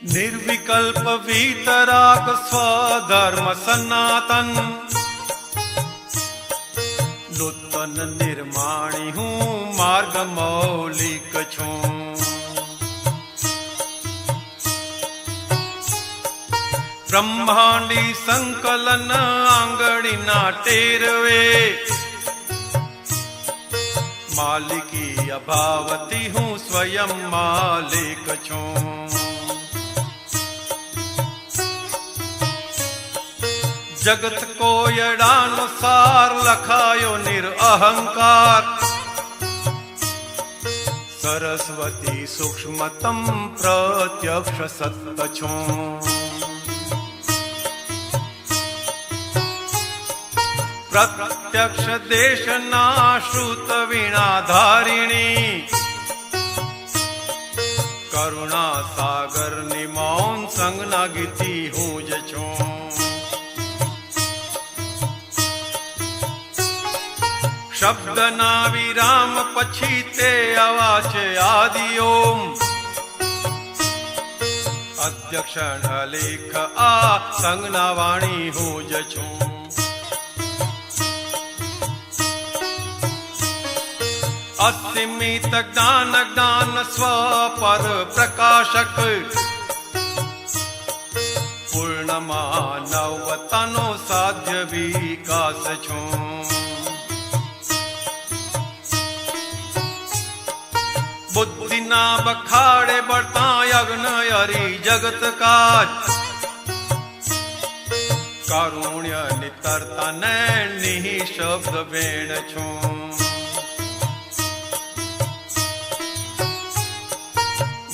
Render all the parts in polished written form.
निर्विकल्प वीतराग स्वधर्म सनातन, नूतन निर्माणी हूँ मार्ग मौलिक छूं। ब्रह्मांडी संकलन आंगड़ी ना टेरवे, मालिकी अभावती हूँ स्वयं मालिक छूं। जगत को यडानुसार लखायो निरअहंकार, सरस्वती सूक्ष्मतम प्रत्यक्ष सत्य छूं। प्रत्यक्ष देशना श्रुत वीणाधारिणी, करुणा सागर निमौन संग ना गीती हूँ ज छूं। शब्द ना विराम पछी ते अवाच आदि ओम, अध्यक्षण लेख आ संग ना वाणी हूँ ज छूं। असीमित ज्ञान ज्ञान स्वपर प्रकाशक, पूर्ण मानवतनो साध्य विकास छूं। बुद्धि ना बखाड़े बढ़ता यज्ञ हरि जगत काज, कारुण्य नितरता नैनी शब्द वेण छूं।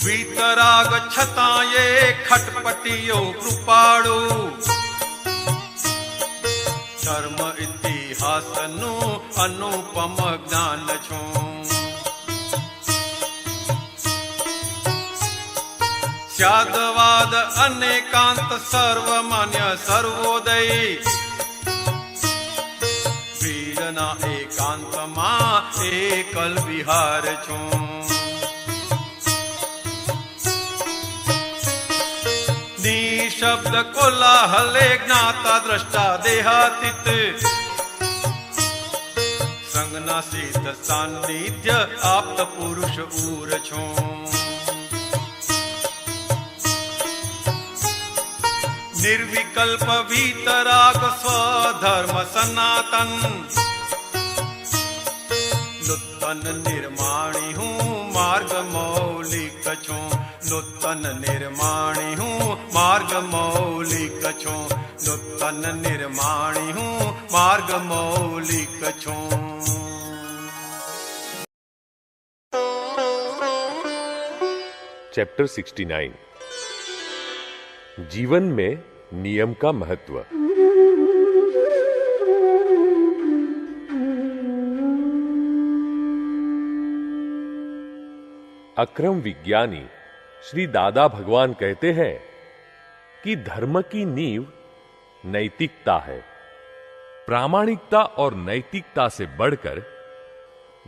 वीतराग छता ये खटपटियो कृपाणु, धर्म इतिहास नु अनुपम ज्ञान छूं। स्यादवाद अनेकांत सर्वमान्य सर्वोदयी, वीरना एकांत मां एकल विहार छूं। निशब्द कोलाहले ज्ञाता दृष्टा देहातीत, संगना सिद्ध सान्निध्य आप्त पुरुष ऊर छूं। निर्विकल्प वीतराग स्वधर्म सनातन, नूतन निर्माणी हूँ मार्ग मौलिक छूं। नूतन निर्माणी हूँ मार्ग मौलिक छूं। नूतन निर्माणी हूँ मार्ग मौलिक छूं। चैप्टर 69 जीवन में नियम का महत्व। अक्रम विज्ञानी श्री दादा भगवान कहते हैं कि धर्म की नींव नैतिकता है। प्रामाणिकता और नैतिकता से बढ़कर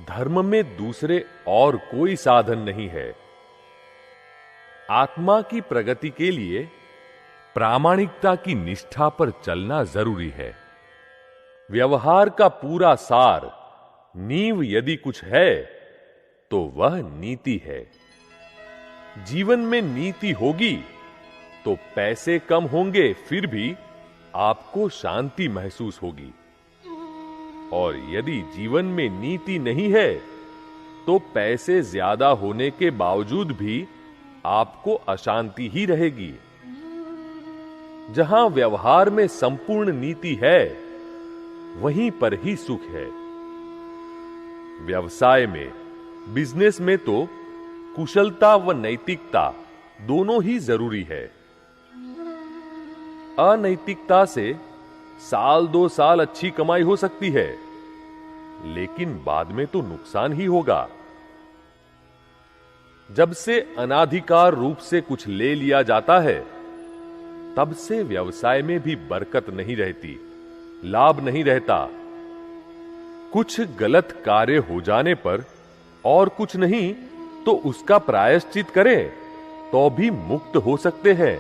धर्म में दूसरे और कोई साधन नहीं है। आत्मा की प्रगति के लिए प्रामाणिकता की निष्ठा पर चलना जरूरी है। व्यवहार का पूरा सार, नींव यदि कुछ है तो वह नीति है। जीवन में नीति होगी तो पैसे कम होंगे, फिर भी आपको शांति महसूस होगी। और यदि जीवन में नीति नहीं है तो पैसे ज्यादा होने के बावजूद भी आपको अशांति ही रहेगी। जहां व्यवहार में संपूर्ण नीति है, वहीं पर ही सुख है। व्यवसाय में, बिजनेस में तो कुशलता व नैतिकता दोनों ही जरूरी है। अनैतिकता से साल 2 साल अच्छी कमाई हो सकती है, लेकिन बाद में तो नुकसान ही होगा। जब से अनाधिकार रूप से कुछ ले लिया जाता है, तब से व्यवसाय में भी बरकत नहीं रहती, लाभ नहीं रहता। कुछ गलत कार्य हो जाने पर और कुछ नहीं तो उसका प्रायश्चित करें, तो भी मुक्त हो सकते हैं।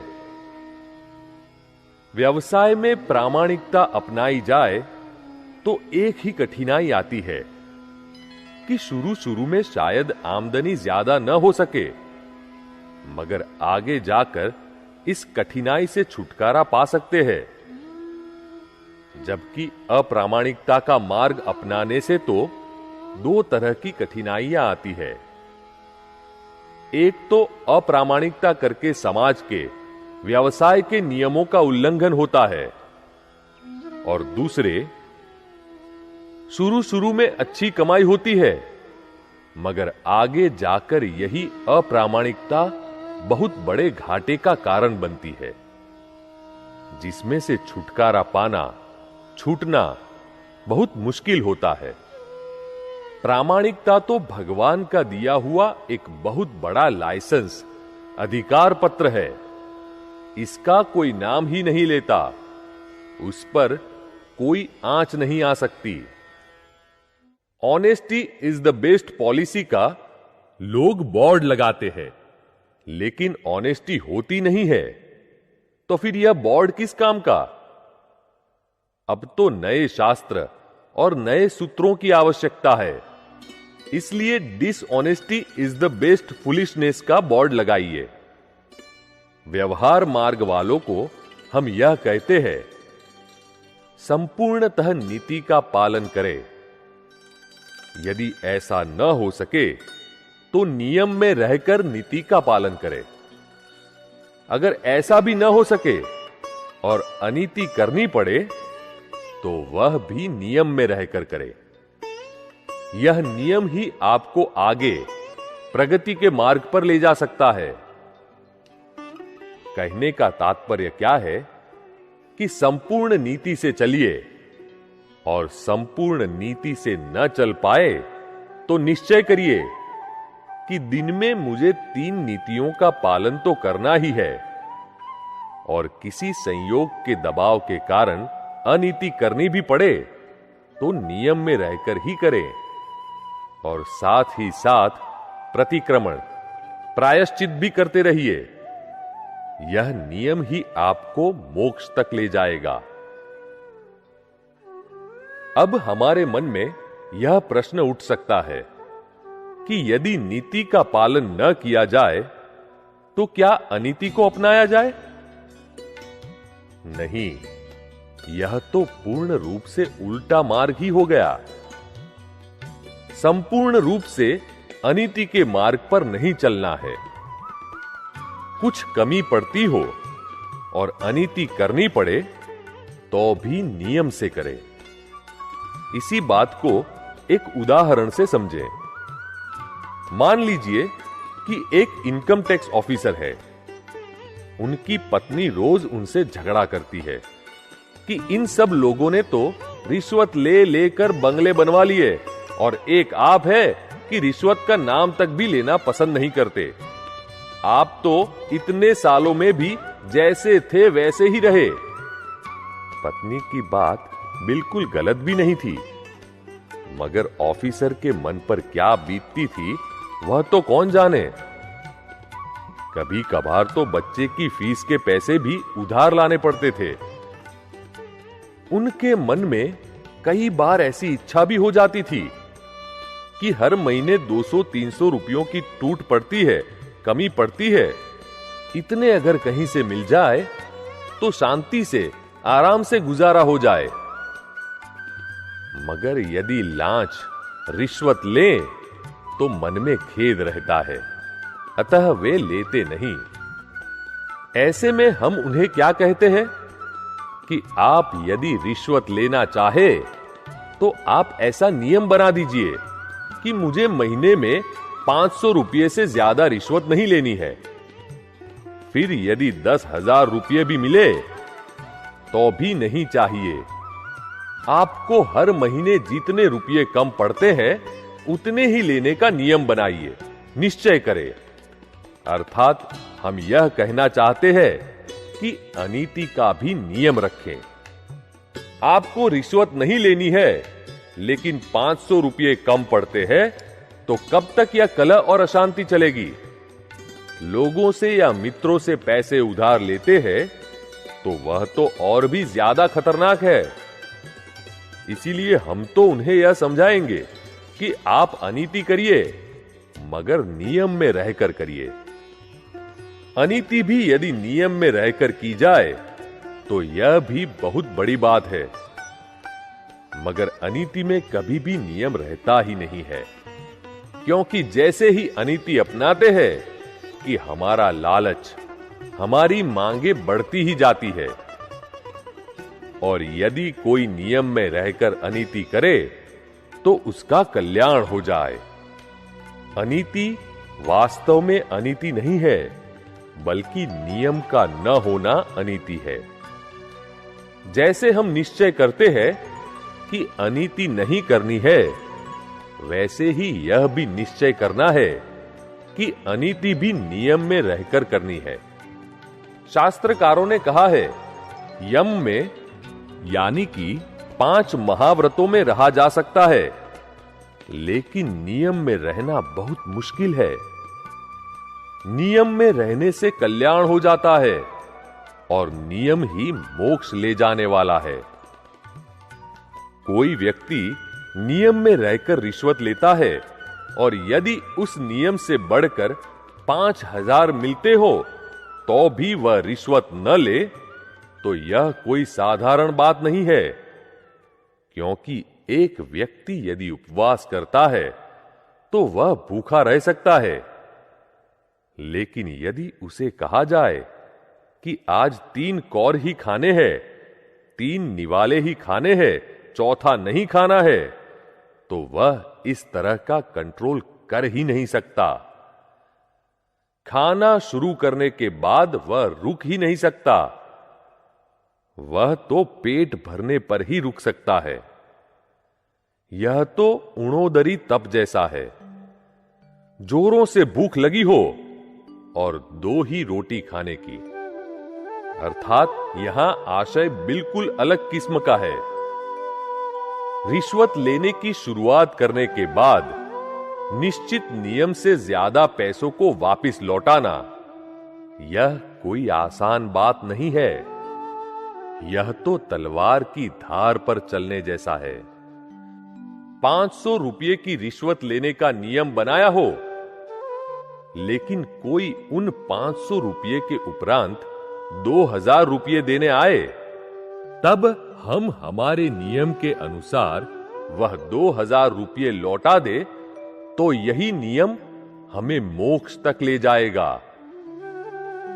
व्यवसाय में प्रामाणिकता अपनाई जाए तो एक ही कठिनाई आती है कि शुरू शुरू में शायद आमदनी ज्यादा न हो सके, मगर आगे जाकर इस कठिनाई से छुटकारा पा सकते हैं। जबकि अप्रामाणिकता का मार्ग अपनाने से तो दो तरह की कठिनाइयां आती है। एक तो अप्रामाणिकता करके समाज के व्यवसाय के नियमों का उल्लंघन होता है, और दूसरे, शुरू शुरू में अच्छी कमाई होती है, मगर आगे जाकर यही अप्रामाणिकता बहुत बड़े घाटे का कारण बनती है, जिसमें से छुटकारा पाना, छूटना बहुत मुश्किल होता है। प्रामाणिकता तो भगवान का दिया हुआ एक बहुत बड़ा लाइसेंस, अधिकार पत्र है। इसका कोई नाम ही नहीं लेता, उस पर कोई आंच नहीं आ सकती। Honesty is the best policy का लोग बोर्ड लगाते हैं, लेकिन ऑनेस्टी होती नहीं है, तो फिर यह बोर्ड किस काम का? अब तो नए शास्त्र और नए सूत्रों की आवश्यकता है। इसलिए dishonesty is the best foolishness का बोर्ड लगाइए। व्यवहार मार्ग वालों को हम यह कहते हैं, संपूर्णतः नीति का पालन करें। यदि ऐसा न हो सके तो नियम में रहकर नीति का पालन करें। अगर ऐसा भी न हो सके और अनीति करनी पड़े तो वह भी नियम में रहकर करे। यह नियम ही आपको आगे प्रगति के मार्ग पर ले जा सकता है। कहने का तात्पर्य क्या है कि संपूर्ण नीति से चलिए, और संपूर्ण नीति से न चल पाए तो निश्चय करिए कि दिन में मुझे 3 नीतियों का पालन तो करना ही है, और किसी संयोग के दबाव के कारण अनीति करनी भी पड़े तो नियम में रहकर ही करें, और साथ ही साथ प्रतिक्रमण, प्रायश्चित भी करते रहिए। यह नियम ही आपको मोक्ष तक ले जाएगा। अब हमारे मन में यह प्रश्न उठ सकता है कि यदि नीति का पालन न किया जाए तो क्या अनीति को अपनाया जाए? नहीं, यह तो पूर्ण रूप से उल्टा मार्ग ही हो गया। संपूर्ण रूप से अनीति के मार्ग पर नहीं चलना है। कुछ कमी पड़ती हो और अनीति करनी पड़े तो भी नियम से करें। इसी बात को एक उदाहरण से समझें। मान लीजिए कि एक इनकम टैक्स ऑफिसर है। उनकी पत्नी रोज उनसे झगड़ा करती है कि इन सब लोगों ने तो रिश्वत ले लेकर बंगले बनवा लिए, और एक आप है कि रिश्वत का नाम तक भी लेना पसंद नहीं करते। आप तो इतने सालों में भी जैसे थे वैसे ही रहे। पत्नी की बात बिल्कुल गलत भी नहीं थी, मगर ऑफिसर के मन पर क्या बीतती थी वह तो कौन जाने। कभी कभार तो बच्चे की फीस के पैसे भी उधार लाने पड़ते थे। उनके मन में कई बार ऐसी इच्छा भी हो जाती थी कि हर महीने 200-300 रुपयों की टूट पड़ती है, कमी पड़ती है, इतने अगर कहीं से मिल जाए तो शांति से आराम से गुजारा हो जाए। मगर यदि लांच, रिश्वत लें तो मन में खेद रहता है, अतः वे लेते नहीं। ऐसे में हम उन्हें क्या कहते हैं कि आप यदि रिश्वत लेना चाहे तो आप ऐसा नियम बना दीजिए कि मुझे महीने में 500 रुपये से ज्यादा रिश्वत नहीं लेनी है। फिर यदि 10,000 रुपये भी मिले तो भी नहीं चाहिए। आपको हर महीने जितने रुपये कम पड़ते हैं उतने ही लेने का नियम बनाइए, निश्चय करें। अर्थात हम यह कहना चाहते हैं कि अनीति का भी नियम रखें। आपको रिश्वत नहीं लेनी है, लेकिन 500 रुपये कम पड़ते हैं, तो कब तक यह कलह और अशांति चलेगी? लोगों से या मित्रों से पैसे उधार लेते हैं तो वह तो और भी ज्यादा खतरनाक है। इसीलिए हम तो उन्हें यह समझाएंगे कि आप अनीति करिए, मगर नियम में रहकर करिए। अनीति भी यदि नियम में रहकर की जाए तो यह भी बहुत बड़ी बात है, मगर अनीति में कभी भी नियम रहता ही नहीं है, क्योंकि जैसे ही अनीति अपनाते हैं कि हमारा लालच, हमारी मांगे बढ़ती ही जाती है। और यदि कोई नियम में रहकर अनीति करे तो उसका कल्याण हो जाए। अनीति वास्तव में अनीति नहीं है, बल्कि नियम का न होना अनीति है। जैसे हम निश्चय करते हैं कि अनीति नहीं करनी है, वैसे ही यह भी निश्चय करना है कि अनीति भी नियम में रहकर करनी है। शास्त्रकारों ने कहा है, यम में यानी कि 5 महाव्रतों में रहा जा सकता है, लेकिन नियम में रहना बहुत मुश्किल है। नियम में रहने से कल्याण हो जाता है और नियम ही मोक्ष ले जाने वाला है। कोई व्यक्ति नियम में रहकर रिश्वत लेता है और यदि उस नियम से बढ़कर 5,000 मिलते हो तो भी वह रिश्वत न ले, तो यह कोई साधारण बात नहीं है। क्योंकि एक व्यक्ति यदि उपवास करता है तो वह भूखा रह सकता है, लेकिन यदि उसे कहा जाए कि आज 3 कौर ही खाने हैं, 3 निवाले ही खाने हैं, चौथा नहीं खाना है, तो वह इस तरह का कंट्रोल कर ही नहीं सकता। खाना शुरू करने के बाद वह रुक ही नहीं सकता। वह तो पेट भरने पर ही रुक सकता है। यह तो उणोदरी तप जैसा है। जोरों से भूख लगी हो और 2 ही रोटी खाने की, अर्थात यहां आशय बिल्कुल अलग किस्म का है। रिश्वत लेने की शुरुआत करने के बाद निश्चित नियम से ज्यादा पैसों को वापस लौटाना, यह कोई आसान बात नहीं है। यह तो तलवार की धार पर चलने जैसा है। 500 रुपये की रिश्वत लेने का नियम बनाया हो, लेकिन कोई उन 500 रुपये के उपरांत 2,000 रुपये देने आए, तब हम हमारे नियम के अनुसार वह 2,000 रुपये लौटा दे तो यही नियम हमें मोक्ष तक ले जाएगा।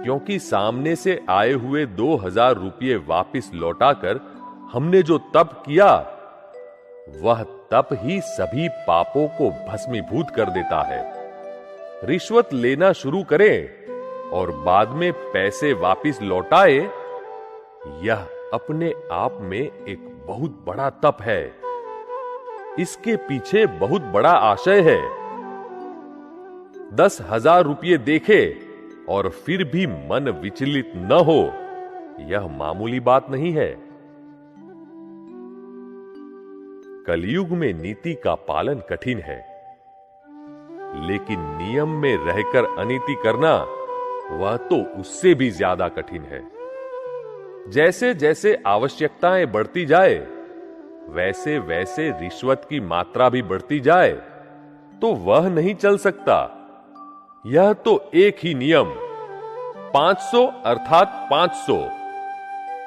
क्योंकि सामने से आए हुए 2,000 रुपये वापस लौटाकर हमने जो तप किया, वह तप ही सभी पापों को भस्मीभूत कर देता है। रिश्वत लेना शुरू करें और बाद में पैसे वापस लौटाए, यह अपने आप में एक बहुत बड़ा तप है। इसके पीछे बहुत बड़ा आशय है। 10,000 रुपये देखे और फिर भी मन विचलित न हो, यह मामूली बात नहीं है। कलयुग में नीति का पालन कठिन है, लेकिन नियम में रहकर अनीति करना, वह तो उससे भी ज्यादा कठिन है। जैसे जैसे आवश्यकताएं बढ़ती जाए, वैसे वैसे रिश्वत की मात्रा भी बढ़ती जाए, तो वह नहीं चल सकता। यह तो एक ही नियम 500 अर्थात 500,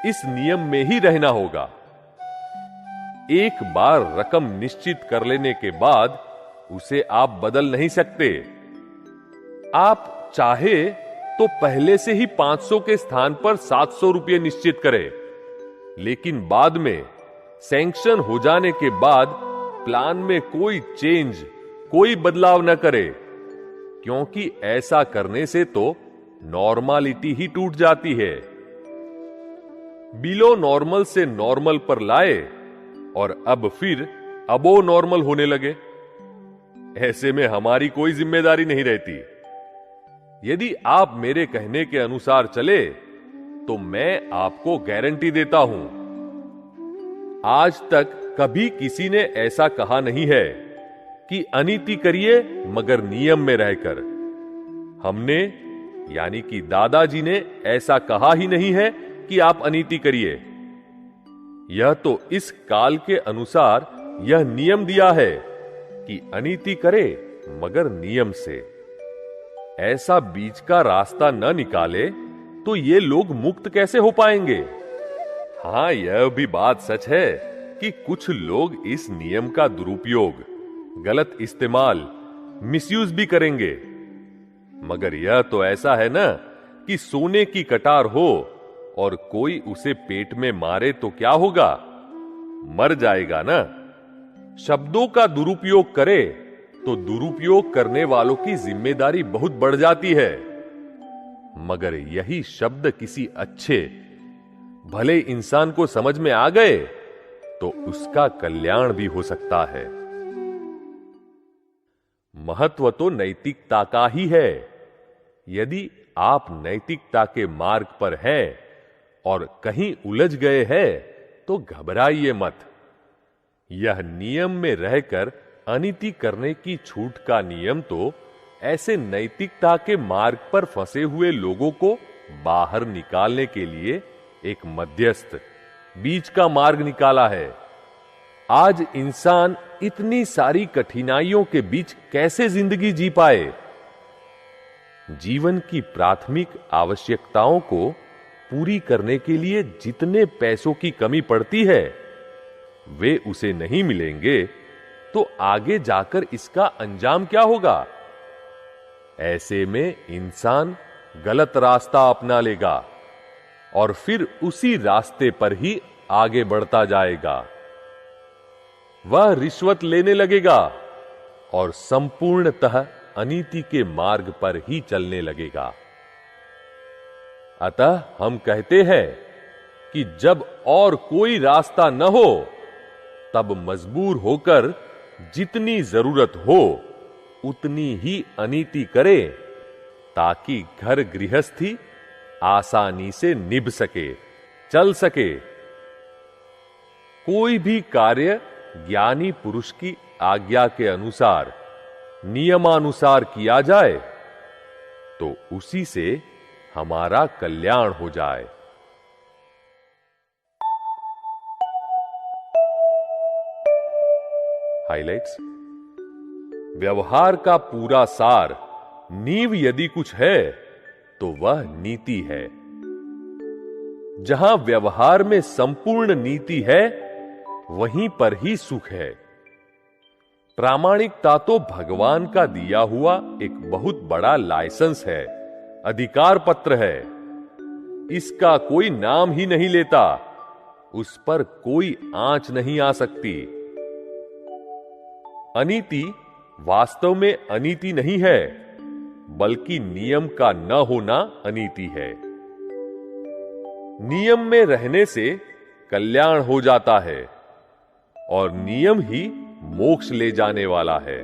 इस नियम में ही रहना होगा। एक बार रकम निश्चित कर लेने के बाद उसे आप बदल नहीं सकते। आप चाहे तो पहले से ही 500 के स्थान पर 700 रुपये निश्चित करें, लेकिन बाद में सैंक्शन हो जाने के बाद प्लान में कोई चेंज, कोई बदलाव न करे, क्योंकि ऐसा करने से तो नॉर्मलिटी ही टूट जाती है। बिलो नॉर्मल से नॉर्मल पर लाए और अब फिर अबो नॉर्मल होने लगे। ऐसे में हमारी कोई जिम्मेदारी नहीं रहती। यदि आप मेरे कहने के अनुसार चले तो मैं आपको गारंटी देता हूं, आज तक कभी किसी ने ऐसा कहा नहीं है कि अनीति करिए मगर नियम में रहकर। हमने यानी कि दादाजी ने ऐसा कहा ही नहीं है कि आप अनीति करिए। यह तो इस काल के अनुसार यह नियम दिया है कि अनीति करे मगर नियम से। ऐसा बीच का रास्ता न निकाले तो ये लोग मुक्त कैसे हो पाएंगे? हां, यह भी बात सच है कि कुछ लोग इस नियम का दुरुपयोग, गलत इस्तेमाल, मिसयूज भी करेंगे। मगर यह तो ऐसा है ना कि सोने की कटार हो और कोई उसे पेट में मारे तो क्या होगा? मर जाएगा ना। शब्दों का दुरुपयोग करे तो दुरुपयोग करने वालों की जिम्मेदारी बहुत बढ़ जाती है। मगर यही शब्द किसी अच्छे भले इंसान को समझ में आ गए तो उसका कल्याण भी हो सकता है। महत्व तो नैतिकता का ही है। यदि आप नैतिकता के मार्ग पर हैं और कहीं उलझ गए हैं तो घबराइए मत। यह नियम में रहकर अनीति करने की छूट का नियम तो ऐसे नैतिकता के मार्ग पर फंसे हुए लोगों को बाहर निकालने के लिए एक मध्यस्थ, बीच का मार्ग निकाला है। आज इंसान इतनी सारी कठिनाइयों के बीच कैसे जिंदगी जी पाए? जीवन की प्राथमिक आवश्यकताओं को पूरी करने के लिए जितने पैसों की कमी पड़ती है वे उसे नहीं मिलेंगे तो आगे जाकर इसका अंजाम क्या होगा? ऐसे में इंसान गलत रास्ता अपना लेगा और फिर उसी रास्ते पर ही आगे बढ़ता जाएगा। वह रिश्वत लेने लगेगा और संपूर्णतः अनीति के मार्ग पर ही चलने लगेगा। अतः हम कहते हैं कि जब और कोई रास्ता न हो तब मजबूर होकर जितनी जरूरत हो उतनी ही अनीति करे ताकि घर गृहस्थी आसानी से निभ सके, चल सके। कोई भी कार्य ज्ञानी पुरुष की आज्ञा के अनुसार, नियमानुसार किया जाए तो उसी से हमारा कल्याण हो जाए। हाइलाइट्स। व्यवहार का पूरा सार, नींव यदि कुछ है तो वह नीति है। जहां व्यवहार में संपूर्ण नीति है वहीं पर ही सुख है। प्रामाणिकता तो भगवान का दिया हुआ एक बहुत बड़ा लाइसेंस है, अधिकार पत्र है। इसका कोई नाम ही नहीं लेता, उस पर कोई आंच नहीं आ सकती। अनीति वास्तव में अनीति नहीं है, बल्कि नियम का न होना अनीति है। नियम में रहने से कल्याण हो जाता है और नियम ही मोक्ष ले जाने वाला है।